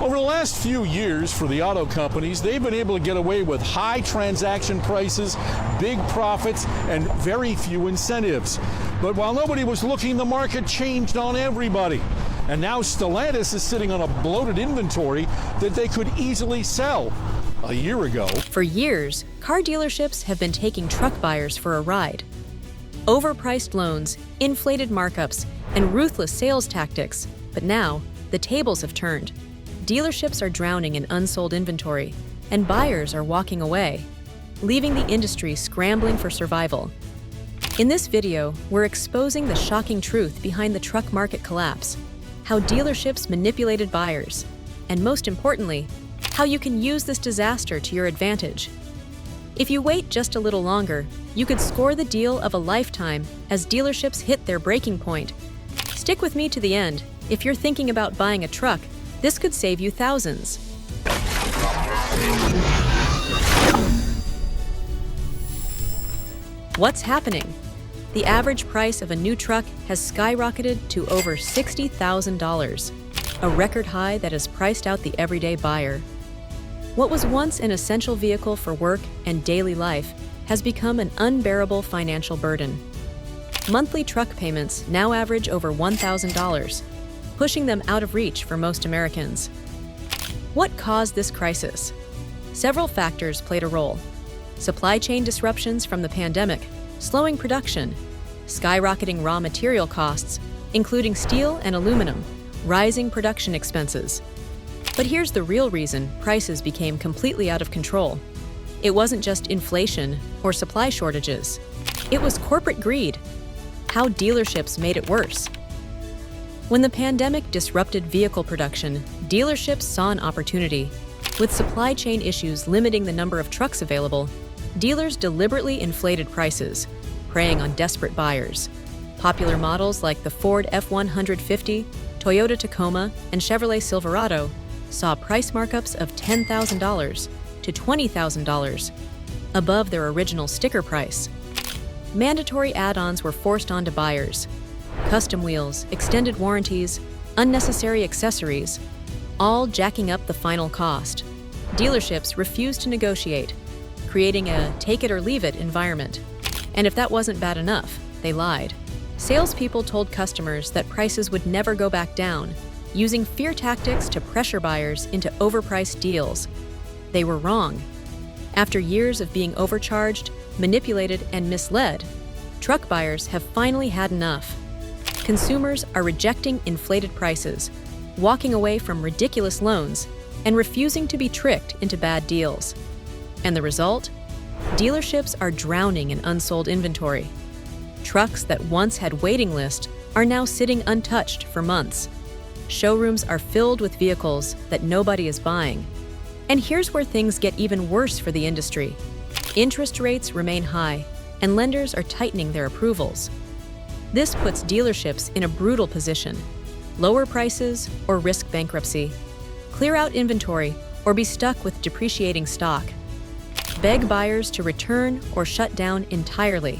Over the last few years for the auto companies, they've been able to get away with high transaction prices, big profits, and very few incentives. But while nobody was looking, the market changed on everybody. And now Stellantis is sitting on a bloated inventory that they could easily sell a year ago. For years, car dealerships have been taking truck buyers for a ride. Overpriced loans, inflated markups, and ruthless sales tactics. But now, the tables have turned. Dealerships are drowning in unsold inventory, and buyers are walking away, leaving the industry scrambling for survival. In this video, we're exposing the shocking truth behind the truck market collapse, how dealerships manipulated buyers, and most importantly, how you can use this disaster to your advantage. If you wait just a little longer, you could score the deal of a lifetime as dealerships hit their breaking point. Stick with me to the end. If you're thinking about buying a truck, this could save you thousands. What's happening? The average price of a new truck has skyrocketed to over $60,000, a record high that has priced out the everyday buyer. What was once an essential vehicle for work and daily life has become an unbearable financial burden. Monthly truck payments now average over $1,000, pushing them out of reach for most Americans. What caused this crisis? Several factors played a role. Supply chain disruptions from the pandemic, slowing production, skyrocketing raw material costs, including steel and aluminum, rising production expenses. But here's the real reason prices became completely out of control. It wasn't just inflation or supply shortages. It was corporate greed. How dealerships made it worse. When the pandemic disrupted vehicle production, dealerships saw an opportunity. With supply chain issues limiting the number of trucks available, dealers deliberately inflated prices, preying on desperate buyers. Popular models like the Ford F-150, Toyota Tacoma, and Chevrolet Silverado saw price markups of $10,000 to $20,000, above their original sticker price. Mandatory add-ons were forced onto buyers. Custom wheels, extended warranties, unnecessary accessories, all jacking up the final cost. Dealerships refused to negotiate, creating a take-it-or-leave-it environment. And if that wasn't bad enough, they lied. Salespeople told customers that prices would never go back down, using fear tactics to pressure buyers into overpriced deals. They were wrong. After years of being overcharged, manipulated, and misled, truck buyers have finally had enough. Consumers are rejecting inflated prices, walking away from ridiculous loans, and refusing to be tricked into bad deals. And the result? Dealerships are drowning in unsold inventory. Trucks that once had waiting lists are now sitting untouched for months. Showrooms are filled with vehicles that nobody is buying. And here's where things get even worse for the industry. Interest rates remain high, and lenders are tightening their approvals. This puts dealerships in a brutal position. Lower prices or risk bankruptcy. Clear out inventory or be stuck with depreciating stock. Beg buyers to return or shut down entirely.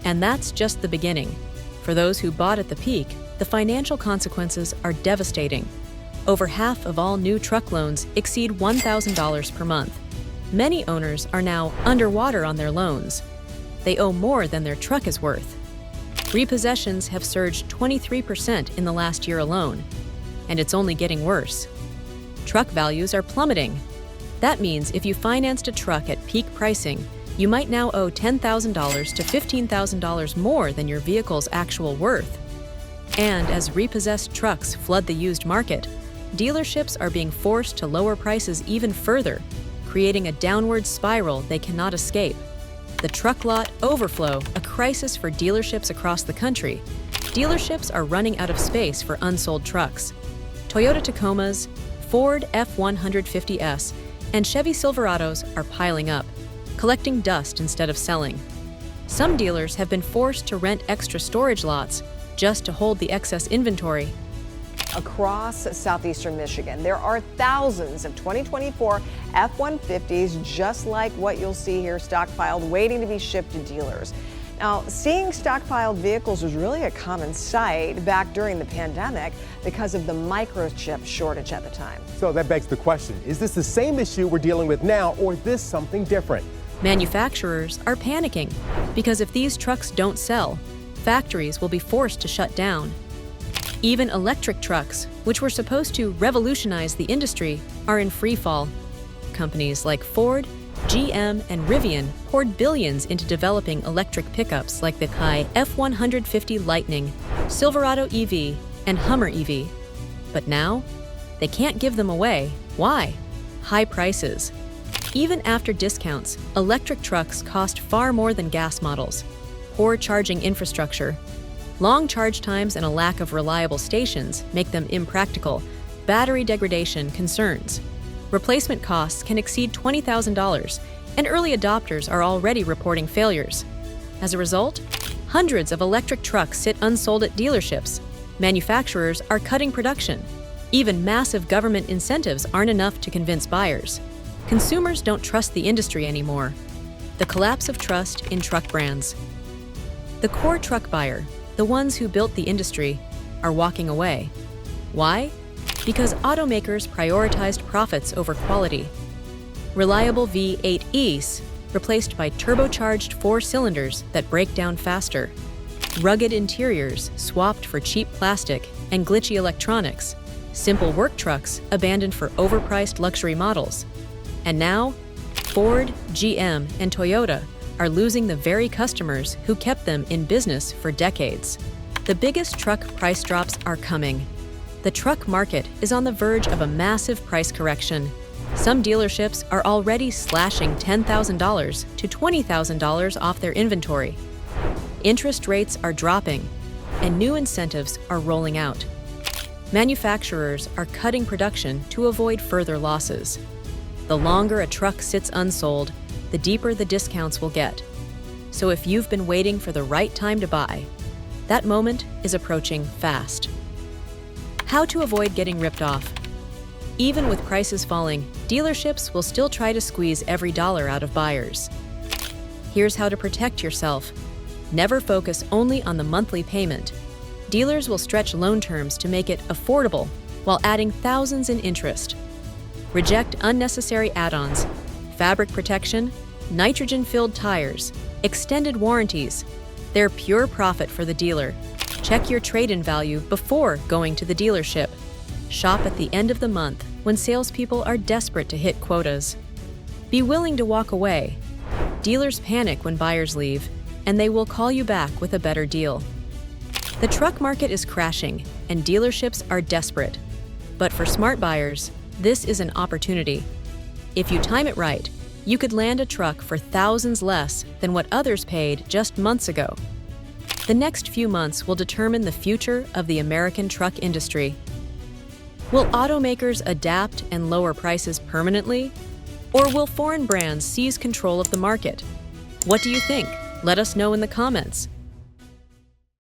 And that's just the beginning. For those who bought at the peak, the financial consequences are devastating. Over half of all new truck loans exceed $1,000 per month. Many owners are now underwater on their loans. They owe more than their truck is worth. Repossessions have surged 23% in the last year alone, and it's only getting worse. Truck values are plummeting. That means if you financed a truck at peak pricing, you might now owe $10,000 to $15,000 more than your vehicle's actual worth. And as repossessed trucks flood the used market, dealerships are being forced to lower prices even further, creating a downward spiral they cannot escape. The truck lot overflow, a crisis for dealerships across the country. Dealerships are running out of space for unsold trucks. Toyota Tacomas, Ford F-150s, and Chevy Silverados are piling up, collecting dust instead of selling. Some dealers have been forced to rent extra storage lots just to hold the excess inventory. Across southeastern Michigan, there are thousands of 2024 F-150s just like what you'll see here stockpiled, waiting to be shipped to dealers. Now, seeing stockpiled vehicles was really a common sight back during the pandemic because of the microchip shortage at the time. So that begs the question, is this the same issue we're dealing with now, or is this something different? Manufacturers are panicking because if these trucks don't sell, factories will be forced to shut down. Even electric trucks, which were supposed to revolutionize the industry, are in free fall. Companies like Ford, GM, and Rivian poured billions into developing electric pickups like the Kai F-150 Lightning, Silverado EV, and Hummer EV. But now, they can't give them away. Why? High prices. Even after discounts, electric trucks cost far more than gas models. Poor charging infrastructure, long charge times, and a lack of reliable stations make them impractical. Battery degradation concerns. Replacement costs can exceed $20,000, and early adopters are already reporting failures. As a result, hundreds of electric trucks sit unsold at dealerships. Manufacturers are cutting production. Even massive government incentives aren't enough to convince buyers. Consumers don't trust the industry anymore. The collapse of trust in truck brands. The core truck buyer, the ones who built the industry, are walking away. Why? Because automakers prioritized profits over quality. Reliable V8Es replaced by turbocharged 4 cylinders that break down faster. Rugged interiors swapped for cheap plastic and glitchy electronics. Simple work trucks abandoned for overpriced luxury models. And now, Ford, GM, and Toyota are losing the very customers who kept them in business for decades. The biggest truck price drops are coming. The truck market is on the verge of a massive price correction. Some dealerships are already slashing $10,000 to $20,000 off their inventory. Interest rates are dropping, and new incentives are rolling out. Manufacturers are cutting production to avoid further losses. The longer a truck sits unsold, the deeper the discounts will get. So if you've been waiting for the right time to buy, that moment is approaching fast. How to avoid getting ripped off. Even with prices falling, dealerships will still try to squeeze every dollar out of buyers. Here's how to protect yourself. Never focus only on the monthly payment. Dealers will stretch loan terms to make it affordable while adding thousands in interest. Reject unnecessary add-ons, fabric protection, nitrogen-filled tires, extended warranties. They're pure profit for the dealer. Check your trade-in value before going to the dealership. Shop at the end of the month when salespeople are desperate to hit quotas. Be willing to walk away. Dealers panic when buyers leave, and they will call you back with a better deal. The truck market is crashing, and dealerships are desperate. But for smart buyers, this is an opportunity. If you time it right, you could land a truck for thousands less than what others paid just months ago. The next few months will determine the future of the American truck industry. Will automakers adapt and lower prices permanently? Or will foreign brands seize control of the market? What do you think? Let us know in the comments.